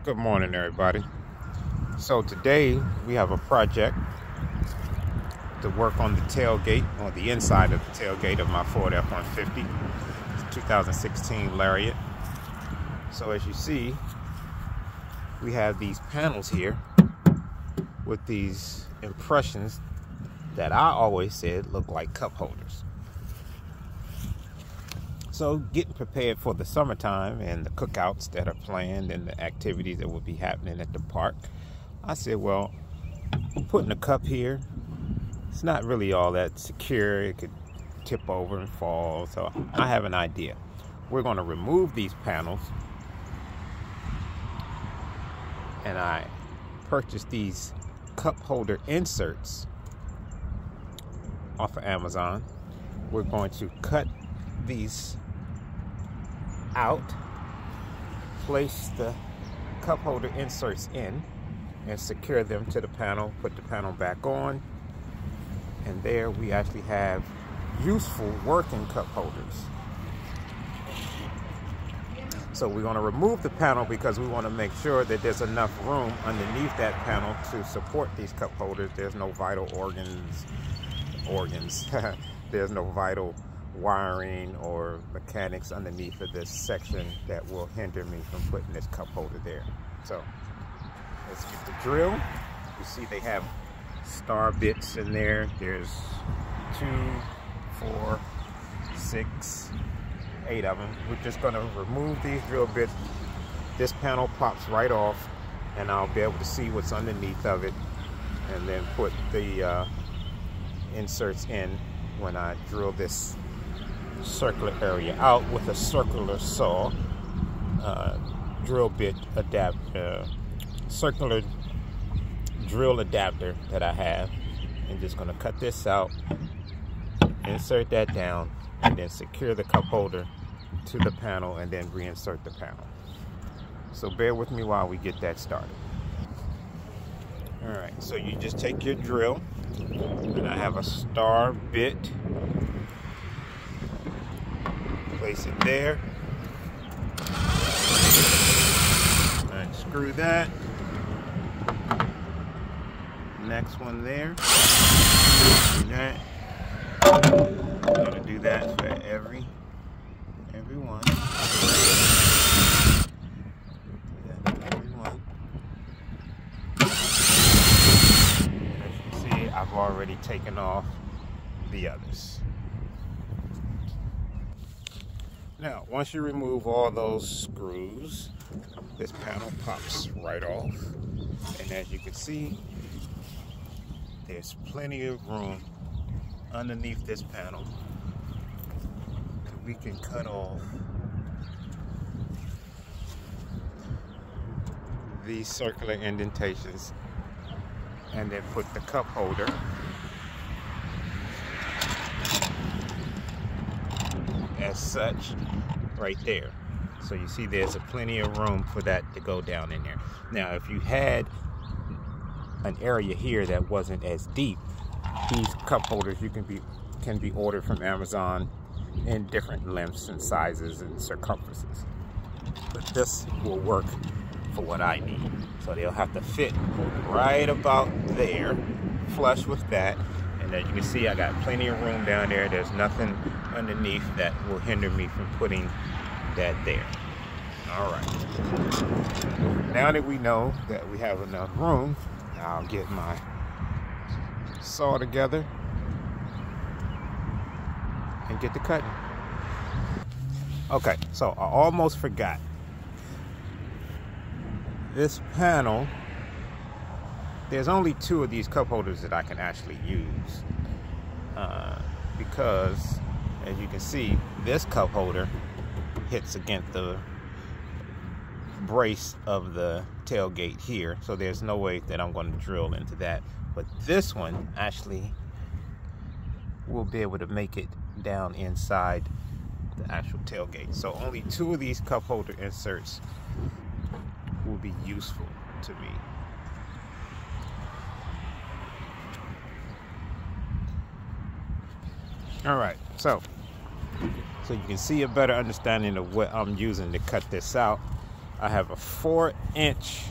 Good morning, everybody. So today we have a project to work on the tailgate, on the inside of the tailgate of my Ford F-150. It's a 2016 Lariat. So as you see, we have these panels here with these impressions that I always said look like cup holders. So getting prepared for the summertime and the cookouts that are planned and the activities that will be happening at the park, I said, well, putting a cup here, it's not really all that secure. It could tip over and fall. So I have an idea. We're going to remove these panels, and I purchased these cup holder inserts off of Amazon. We're going to cut these out, place the cup holder inserts in, and secure them to the panel, put the panel back on, and there we actually have useful working cup holders. So we're going to remove the panel because we want to make sure that there's enough room underneath that panel to support these cup holders. There's no vital organs. There's no vital wiring or mechanics underneath of this section that will hinder me from putting this cup holder there. So let's get the drill. You see they have star bits in there. There's 2, 4, 6, 8 of them. We're just going to remove these drill bits. This panel pops right off, and I'll be able to see what's underneath of it, and then put the inserts in when I drill this circular area out with a circular saw, drill bit adapter, circular drill adapter that I have. I'm just going to cut this out, insert that down, and then secure the cup holder to the panel, and then reinsert the panel. So bear with me while we get that started. All right, so you just take your drill, and I have a star bit. Place it there. Unscrew that. Next one there. Do that. I'm gonna do that for every one. Every one. And as you can see, I've already taken off the others. Now, once you remove all those screws, this panel pops right off. And as you can see, there's plenty of room underneath this panel so we can cut off these circular indentations and then put the cup holder as such right there. So you see there's plenty of room for that to go down in there. Now if you had an area here that wasn't as deep, these cup holders can be ordered from Amazon in different lengths and sizes and circumferences. But this will work for what I need. So they'll have to fit right about there, flush with that. And as you can see, I got plenty of room down there. There's nothing underneath that will hinder me from putting that there. All right. Now that we know that we have enough room, I'll get my saw together and get the cutting. Okay, so I almost forgot. This panel, there's only 2 of these cup holders that I can actually use because, as you can see, this cup holder hits against the brace of the tailgate here, so there's no way that I'm going to drill into that. But this one actually will be able to make it down inside the actual tailgate. So only 2 of these cup holder inserts will be useful to me. All right, so you can see a better understanding of what I'm using to cut this out. I have a 4-inch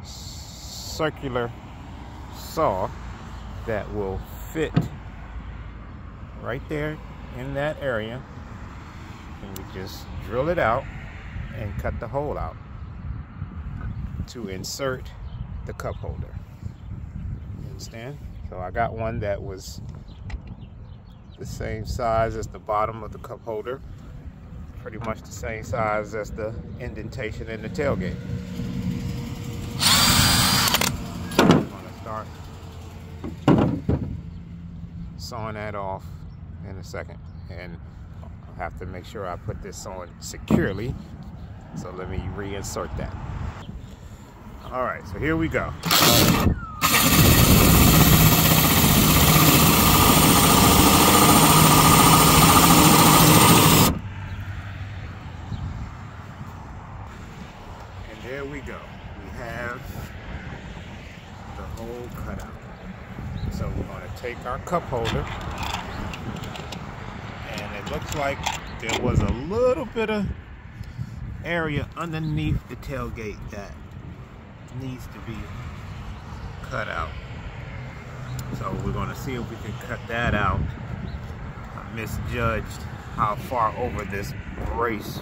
circular saw that will fit right there in that area, and we just drill it out and cut the hole out to insert the cup holder. You understand? So I got one that was the same size as the bottom of the cup holder, pretty much the same size as the indentation in the tailgate. I'm gonna start sawing that off in a second, and I'll have to make sure I put this on securely. So let me reinsert that. All right, so here we go. And there we go. We have the hole cut out. So we're going to take our cup holder, and it looks like there was a little bit of area underneath the tailgate that needs to be cut out. So we're going to see if we can cut that out. I misjudged how far over this brace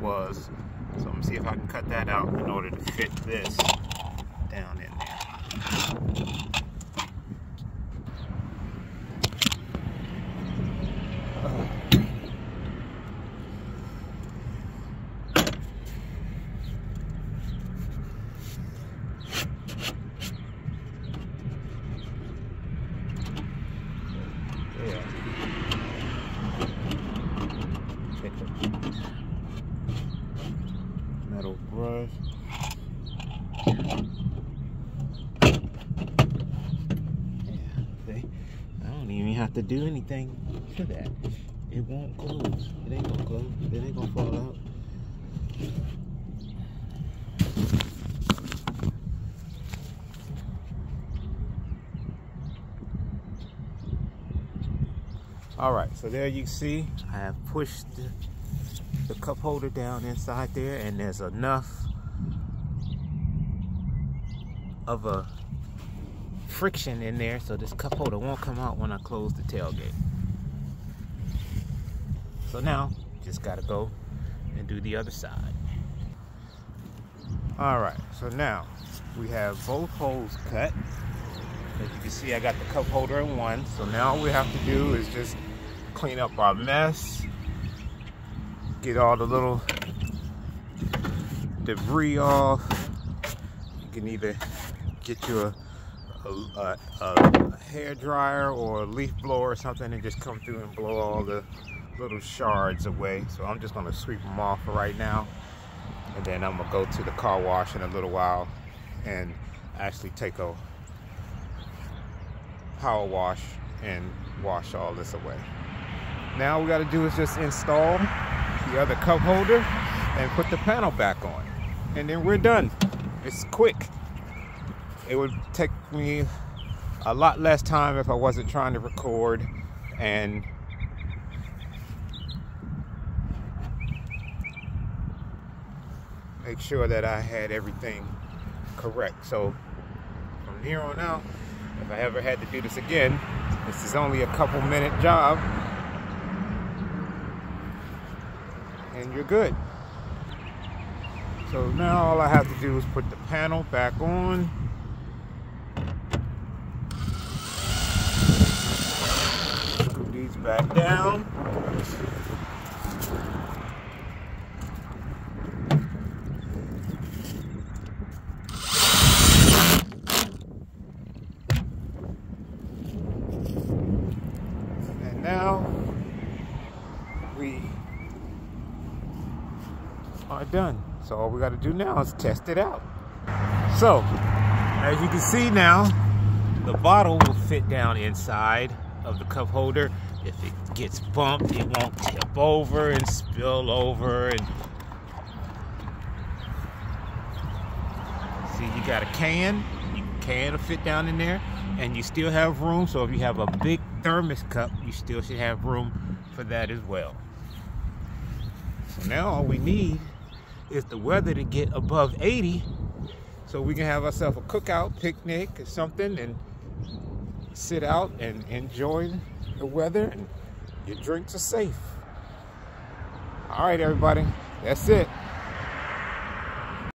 was, so I'm going to see if I can cut that out in order to fit this down in there. Metal brush. Yeah, see? I don't even have to do anything to that. It won't close. It ain't gonna close. It ain't gonna fall out. All right, so there you see, I have pushed the cup holder down inside there, and there's enough of a friction in there so this cup holder won't come out when I close the tailgate. So now, just gotta go and do the other side. All right, so now we have both holes cut. As you can see, I got the cup holder in one, so now all we have to do is just clean up our mess, get all the little debris off. You can either get you a hair dryer or a leaf blower or something and just come through and blow all the little shards away. So I'm just gonna sweep them off for right now, and then I'm gonna go to the car wash in a little while and actually take a power wash and wash all this away. Now all we gotta do is just install the other cup holder and put the panel back on, and then we're done. It's quick. It would take me a lot less time if I wasn't trying to record and make sure that I had everything correct. So from here on out, if I ever had to do this again, this is only a couple-minute job, and you're good. So now all I have to do is put the panel back on. Screw these back down. And now we are done. So all we got to do now is test it out. So as you can see now, the bottle will fit down inside of the cup holder. If it gets bumped, it won't tip over and spill over. And see, you got a can. You can fit down in there, and you still have room. So if you have a big thermos cup, you still should have room for that as well. So now all we need is the weather to get above 80 so we can have ourselves a cookout, picnic, or something, and sit out and enjoy the weather, and your drinks are safe. All right, everybody, that's it.